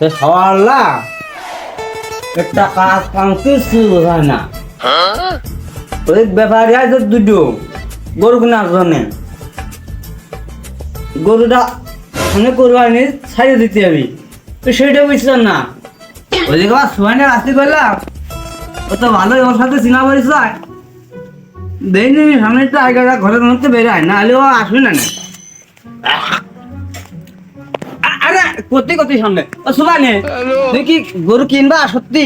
সওয়াল্লা একটা কাজ কাম কিছু বোঝায় না। ওই ব্যাপারে আছে দুটো গরু কেনার জন্য। গরুটা সামনে কোরবানি ছাড়িয়ে দিতে হবে, তো সেইটা বুঝছেন না। ওই যে সোয়ানে রাস্তি করলাম, ও তো ভালোই ওর সাথে চিনা পরিচয় দেয়নি। সামনে তো আগেটা ঘরের মধ্যে বেরোয় না, হলে ও আসবে না। আরে করতে করতে সামনে ও সোয়ানে তুই কি গরু কিনবা? সত্যি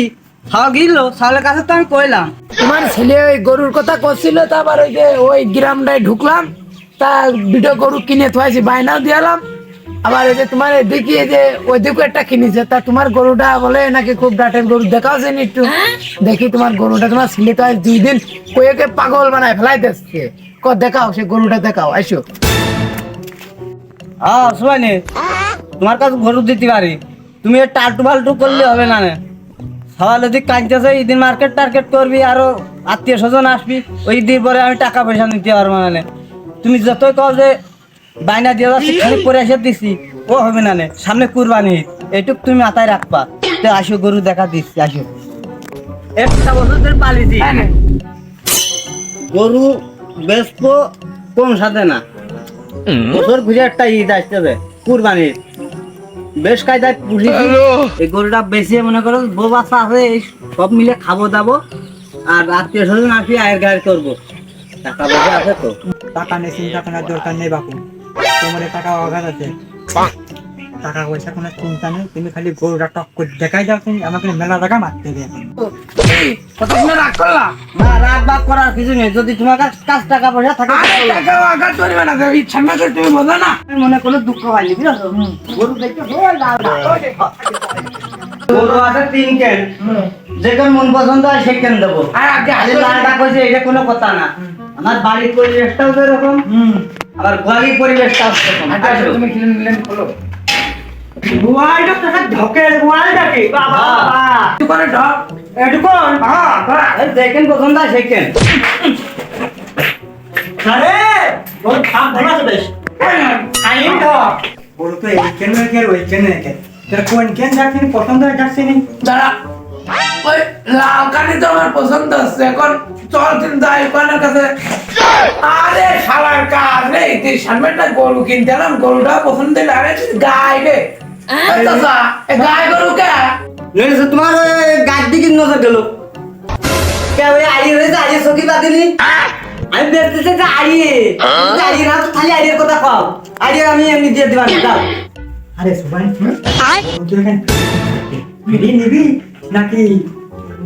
খাওয়া গিল সালের কাছে তো আমি কইলাম। তোমার ছেলে ওই গরুর কথা করছিল, তারপর ওই যে ওই গ্রামটায় ঢুকলাম, তা দুটো গরু কিনে থুয়াইছি, বায়নাও দিয়ালাম। আবার এই যে তোমার দেখি এই যে ওই দিকে একটা কিনেছে, তা তোমার গরুটা বলে নাকি খুব ডাটের গরু, দেখাও যেন একটু দেখি তোমার গরুটা। তোমার ছেলে তো আজ 2 দিন কয়েকে পাগল বানায় ফেলাই দিচ্ছে। দেখাও সে গরুটা, দেখাও আইসো। হ্যাঁ সোয়ানে তোমার কাছে গরু দিতে পারি, তুমি টালটু ফালটু করলে হবে না। সবাই যদি কাঁদতেছে ঈদের মার্কেট টার্গেট করবি, আরো আত্মীয় স্বজন আসবি, ওই ঈদের পরে আমি টাকা পয়সা নিতে পারবো না। তুমি যতই কও যে বাইনা দিয়ে যাচ্ছি খালি করে এসে দিচ্ছি, ও হবে না। সামনে কুরবানি, এইটুক তুমি মাথায় রাখবা। তো আসো গরু দেখা দিচ্ছি, আসো। একটা বছর ধরে পালিছি গরু, বেচবো কম সাথে না। বছর ঘুরে একটা ঈদ আসতেছে কুরবানির, বেশ কায়দায় পুষেছি। এই গরুটা বেশি মনে করো বউ বাচ্চা আছে, এই সব মিলে খাবো দাবো, আর আত্মীয় স্বজন আসি আয়ের গায়ের করবো। টাকা পয়সা আছে তো? টাকা নিয়ে চিন্তা করার দরকার নেই বাপু, তোমার টাকা অভাব আছে। টাকা পয়সা কোনো চিন্তা নেই, তুমি খালি গরুটা টক করে দেখাই যাও, তুমি আমাকে মেলা টাকা মারতে দেবে। কত শুনে রাগ করলা? না, রাগ বাগ করার কিছু নেই। যদি তোমার কাছে টাকা পয়সা থাকে আরে টাকা আঘাত করবে না, ইচ্ছা না করে তুমি বোঝো না। আমি মনে করলে দুঃখ পাইনি, বুঝছো? গরু দেখতে গরু আছে 3 কেন, যেখানে মন পছন্দ হয় সেখানে দেবো। আর আগে আরে লালটা কইছে এটা কোনো কথা না। আমার বাড়ির পরিবেশটাও যেরকম, আমার গোয়ালির পরিবেশটাও সেরকম। আসো। তুমি কিনে খোলো। গোয়ালটা টাকা ঢকে, গোয়ালটাকে বাবা দোকানে ঢক। এটুকুন এই যেখানে পছন্দ হয় সেখানে। আরে ওর খাম ভালো আছে বেশ। আইন তো বলো তো, এই কেন কে ওই কেন কে তোর কোন কেন যাচ্ছে পছন্দ হয় যাচ্ছে নি? দাঁড়া, ওই লাল কানি তো আমার পছন্দ হচ্ছে। এখন চল কিন্তু ওখানের কাছে। আরে শালার কাজ রে, তুই সামনে একটা গরু কিনতে এলাম, গরুটা পছন্দ হইলে আরে গাই রে। চাচা গাই গরু কে? নইলে তোমার গাড়ি দিকে নজর গেল কে? ওই আড়ি হয়েছে, আড়ি চকি বাদিনি। আমি দেখতেছি যে আড়িয়ে আড়ি না, তো খালি আড়ির কথা কও। আড়ি আমি এমনি দিয়ে দিবা না, দাও। আরে সুবাই তুই এখানে ভিড়ি নিবি নাকি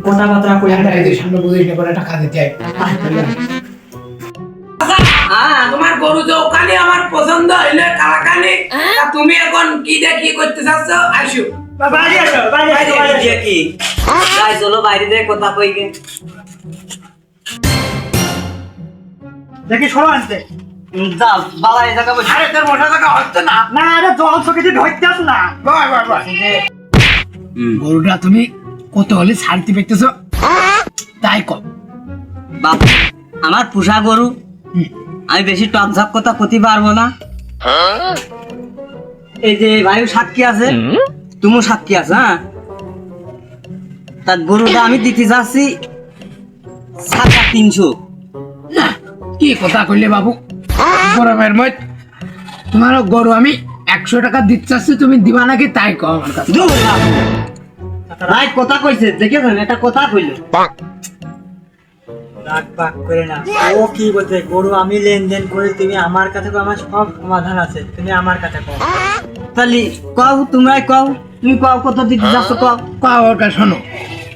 কথাবার্তা কই? তুই সামনে বুঝিস না, পরে টাকা দিতে হয়। তোমার গরু যৌকানি আমার পছন্দ হইলে কালাকানি, তুমি এখন কি দেখি করতে চাচ্ছ? আসো বাড়ি আসো, বাড়ি আসো, বাড়ি আসো। কি যাই চলো বাইরে দিয়ে কথা কই গে। দেখি সরো আনতে। যাও বাবা, এই জায়গা বসে। আরে তোর মোটা টাকা হচ্ছে না। না আরে জল চোখে দিয়ে ধরতেছ না। গরুটা তুমি কত হলে ছাড়তে পেতেছ তাই কর। বাপ, আমার পোষা গরু, আমি বেশি টক ঝক কথা করতে পারবো না। এই যে ভাই সাক্ষী আছে, তুমিও সাক্ষী আছে। হ্যাঁ, তার গরুটা আমি দিতে যাচ্ছি 350। না কি কথা কইলে বাবু, গরমের মত তোমার গরু আমি 100 টাকা দিতে চাচ্ছি, তুমি দিবা নাকি তাই কও আমার কাছে। দূর বাপ। ভাই কথা কইছে, দেখেছেন এটা কথা কইলো। রাগ বাগ করে না। ও কি বলতে, গরু আমি লেনদেন করে, তুমি আমার কাছে কও, আমার সব সমাধান আছে, তুমি আমার কাছে কও। তাহলে কও, তোমরাই কও, তুমি কও কত দিতে যাচ্ছ, কও কও ওটা শোনো।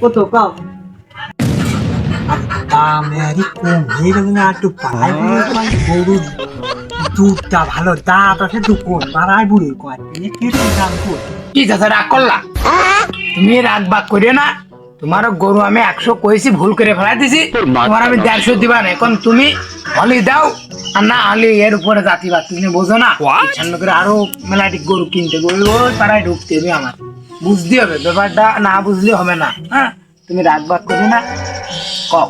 কত কও। মেরি কম হয়ে গেল না, একটু বাড়াই বুড়ি কয়। গরু দুধটা ভালো, দাঁত আছে দুকোন, বাড়াই বুড়ি কয়। কিরকম দাম কই? কি চাচা রাগ করলা? তুমি রাগ বাগ করিও না। তোমার গরু আমি 100 কইছি, ভুল করে ফেলাই দিছি, তোমার আমি 150 দিবা না। এখন তুমি হলি দাও, আর না হলি এর উপরে জাতিবা। তুমি বোঝো না, ইচ্ছান্ন করে আরো মেলাটি গরু কিনতে, গরু পাড়ায় ঢুকতে হবে আমার, বুঝতে হবে ব্যাপারটা, না বুঝলে হবে না। হ্যাঁ, তুমি রাগ বাগ করি না, কও।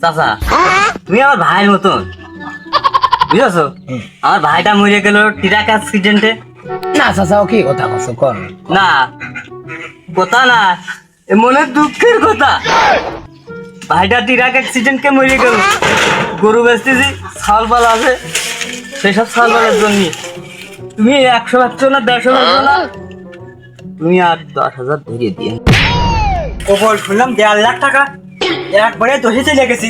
চাচা তুমি আমার ভাইয়ের মতন, বুঝেছো? আমার ভাইটা মরে গেল ট্রাক অ্যাক্সিডেন্টে। না চাচা, ও কি কথা কছ কর না, কথা না, এ মনের দুঃখের কথা। ভাইটা ট্রাক অ্যাক্সিডেন্টকে মরে গেল, গরু বেচতেছি, ছাল পাল আছে, সেসব ছাল পালের জন্য তুমি 100 পাচ্ছ না, 150 পাচ্ছ না, তুমি আর 10,000 ধরিয়ে দিয়ে। কবল শুনলাম 1.5 লাখ টাকা একবারে দোষে চলে গেছি।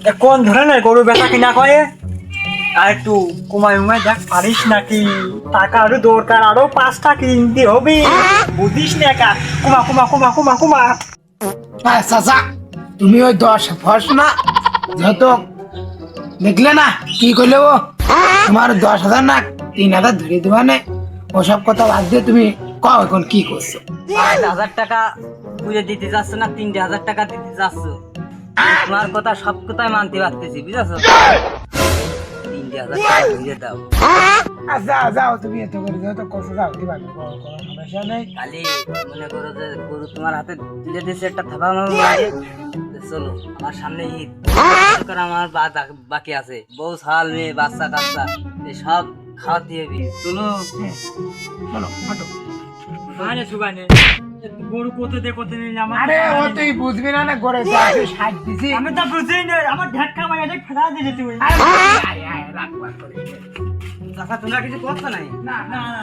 এ কোন ধরনের গরু বেচা কিনা করে? আর একটু কমায় উমায় দেখ পারিস নাকি? টাকা আরো দরকার, আরো 5টা কিনতে হবে, বুঝিস না একা। কুমা কুমা কুমা কুমা কুমা। চাচা তুমি ওই 10 ফস না যত দেখলে না কি করলে ও তোমার 10,000 না 3,000 ধরে দিবা না। ওসব কথা বাদ দিয়ে তুমি কও এখন কি করছো? 5,000 টাকা পুজো দিতে যাচ্ছ না 3,000 টাকা দিতে যাচ্ছ? তোমার কথা সব কথাই মানতে পারতেছি, বুঝেছো? 3,000 টাকা দিয়ে দাও। যাও যাও তুমি এত করে যাও তো কষ্ট যাও দিবা না, কোনো সমস্যা নেই। খালি মনে করো যে গরু তোমার হাতে তুলে দিয়েছে একটা থাবা আমার লাগে, চলো আমার সামনে ঈদ, দরকার আমার বাকি আছে, বউ ছাল মেয়ে বাচ্চা কাচ্চা সব খাওয়াতে হবে, চলো। চলো হাঁটো। মানে সুবানে গরু কোথা নিয়ে আমার আরে ও তুই বুঝবি না, না করে যাচ্ছে 60 দিছি। আমি তো বুঝি না, আমার ঢাকা মাইয়া ফেলা দিলে তুই। আরে আয় আয় রাখ রাখ করে। চাচা তোমরা কিছু করছো নাই? না না না